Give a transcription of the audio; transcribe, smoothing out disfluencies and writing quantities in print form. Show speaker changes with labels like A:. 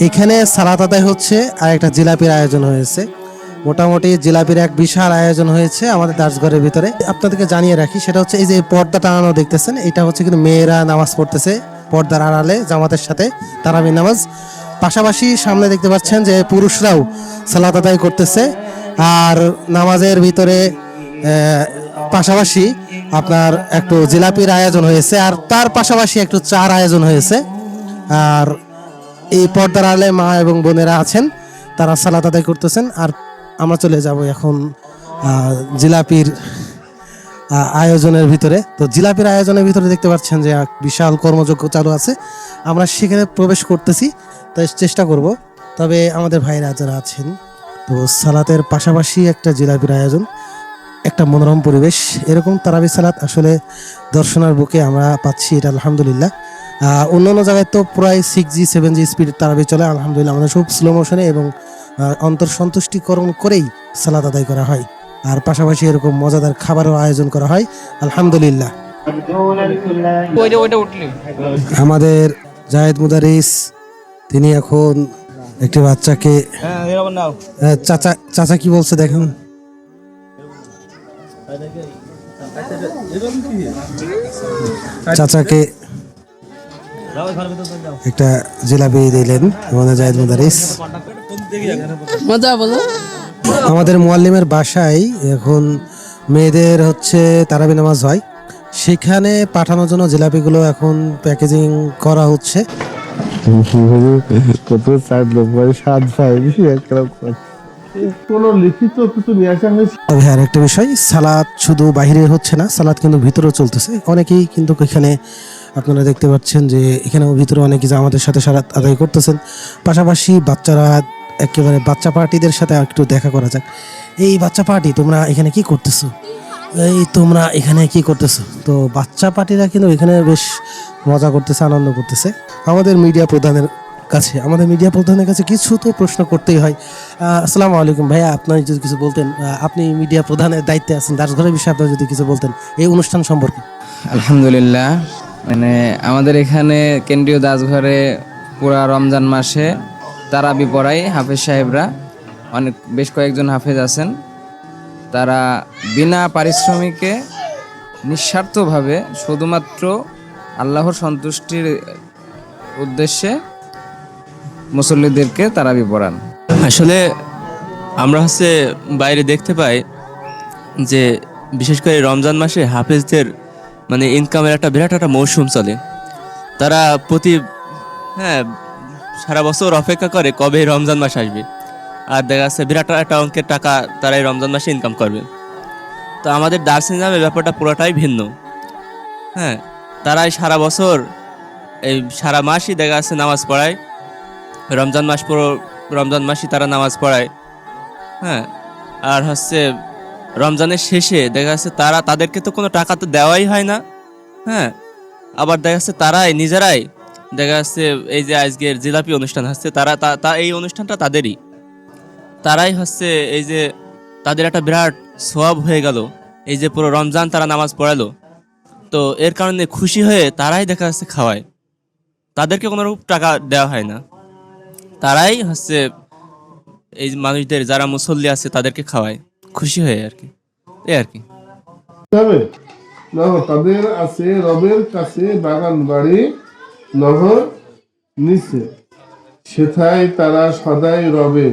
A: এখানে সালাত আদায় হচ্ছে আর একটা জিলাপির আয়োজন হয়েছে। মোটামুটি জিলাপির এক বিশাল আয়োজন হয়েছে আমাদের দাসঘরের ভিতরে। আপনাদেরকে জানিয়ে রাখি, সেটা হচ্ছে এই যে পর্দা টানানো দেখতেছেন, এটা হচ্ছে কিন্তু মেয়েরা নামাজ পড়তেছে পর্দার আড়ালে জামাতের সাথে তারাবির নামাজ। পাশাপাশি সামনে দেখতে পাচ্ছেন যে পুরুষরাও সালাত আদায় করতেছে। আর নামাজের ভিতরে পাশাপাশি আপনার একটু জিলাপির আয়োজন হয়েছে, আর তার পাশাপাশি একটু চার আয়োজন হয়েছে। আর এই পর্দার আড়ালে মা এবং বোনেরা আছেন, তারা সালাত আদায় করতেছেন। আর আমরা চলে যাব এখন জিলাপির আয়োজনের ভিতরে। তো জিলাপির আয়োজনের ভিতরে দেখতে পাচ্ছেন যে এক বিশাল কর্মযজ্ঞ চালু আছে। আমরা সেখানে প্রবেশ করতেছি, তাই চেষ্টা করব। তবে আমাদের ভাইরা যারা আছেন, তো সালাতের পাশাপাশি একটা জিলাপির আয়োজন, একটা মনোরম পরিবেশ। এরকম তারাবি সালাত আসলে দর্শনার বুকে আমরা পাচ্ছি, এটা আলহামদুলিল্লাহ। অন্যান্য জায়গায় তো প্রায় 6G 7G স্পিডের তারাবি চলে, আলহামদুলিল্লাহ আমাদের সব স্লো মোশনে এবং অন্তর সন্তুষ্টিকরণ করেই সালাত আদায় করা হয়। আর পাশাপাশি এরকম মজাদার খাবারও আয়োজন করা হয়, আলহামদুলিল্লাহ। আমাদের জায়েদ মুদারিস তিনি এখন একটি বাচ্চাকে, চাচা চাচা কি বলছে দেখেন, চাচাকে একটা জিলাপি দিলেন আমাদের জায়েদ মুদারিস। আমাদের মুআল্লিমের বাসায় এখন মেয়েদের হচ্ছে তারাবি নামাজ হয়, সেখানে পাঠানোর জন্য জিলাপিগুলো এখন প্যাকেজিং করা হচ্ছে।
B: কত চার লোক সাত ভাই কোনো লিখিত কিছু নিয়ে আসা হয়েছে।
A: তবে আর একটা বিষয়, সালাত শুধু বাইরে হচ্ছে না, সালাত কিন্তু ভিতরেও চলতেছে। অনেকেই কিন্তু এখানে আপনারা দেখতে পাচ্ছেন যে এখানেও ভিতরে অনেকে আমাদের সাথে সালাত আদায় করতেছেন। পাশাপাশি বাচ্চারা, একেবারে বাচ্চা পার্টিদের সাথে একটু দেখা করা যাক। এই বাচ্চা পার্টি, তোমরা এখানে কি করতেছো? তোমরা এখানে কি করতেছো? তো বাচ্চা পার্টিরা কিন্তু এখানে বেশ মজা করতেছে, আনন্দ করতেছে। আমাদের মিডিয়া প্রধানের কাছে কিছু তো প্রশ্ন করতেই হয়। আসসালামু আলাইকুম ভাইয়া, আপনার যদি কিছু বলতেন, আপনি মিডিয়া প্রধানের দায়িত্বে আছেন, দাসঘরের বিষয়ে আপনার যদি কিছু বলতেন এই অনুষ্ঠান সম্পর্কে।
C: আলহামদুলিল্লাহ, মানে আমাদের এখানে কেন্দ্রীয় দাসঘরে পুরা রমজান মাসে তারাবি পড়াই হাফেজ সাহেবরা, বেশ কয়েকজন হাফেজ আছেন। তারা বিনা পারিশ্রমিকে নিঃস্বার্থভাবে শুধুমাত্র আল্লাহর সন্তুষ্টির উদ্দেশ্যে মুসল্লিদেরকে তারাবি পড়ান।
D: আসলে আমরা বাইরে দেখতে পাই যে বিশেষ করে রমজান মাসে হাফেজদের মানে ইনকামের একটা বিরাট একটা মৌসুম চলে। তারা সারা বছর অপেক্ষা করে কবে রমজান মাস আসবে, আর দেখা যাচ্ছে বিরাট একটা অঙ্কের টাকা তারা এই রমজান মাসে ইনকাম করবে। তো আমাদের দার্সিন নামের ব্যাপারটা পুরোটাই ভিন্ন। তারাই সারা বছর এই সারা মাসই দেখা যাচ্ছে নামাজ পড়ায়, রমজান মাসই তারা নামাজ পড়ায়। আর রমজানের শেষে দেখা যাচ্ছে তাদেরকে তো কোনো টাকা তো দেওয়াই হয় না। আবার দেখা যাচ্ছে তারাই নিজেরাই দেখা যাচ্ছে এই যে আজকের জিলাপি অনুষ্ঠান হচ্ছে, এই অনুষ্ঠানটা তারাই এই যে তাদের একটা বিরাট সওয়াব হয়ে গেল, এই যে পুরো রমজান তারা নামাজ পড়ালো। তো এর কারণে খুশি হয়ে তারাই দেখা যাচ্ছে খাওয়ায়, তাদেরকে কোনো টাকা দেওয়া হয় না। তারাই এই মানুষদের যারা মুসল্লি আছে তাদেরকে খাওয়ায় খুশি হয়ে আর কি, এই আর কি।
B: তাদের আছে রবের কাছে বাগান বাড়ি নহর নিচে, সেথায় তারা সদাই রবে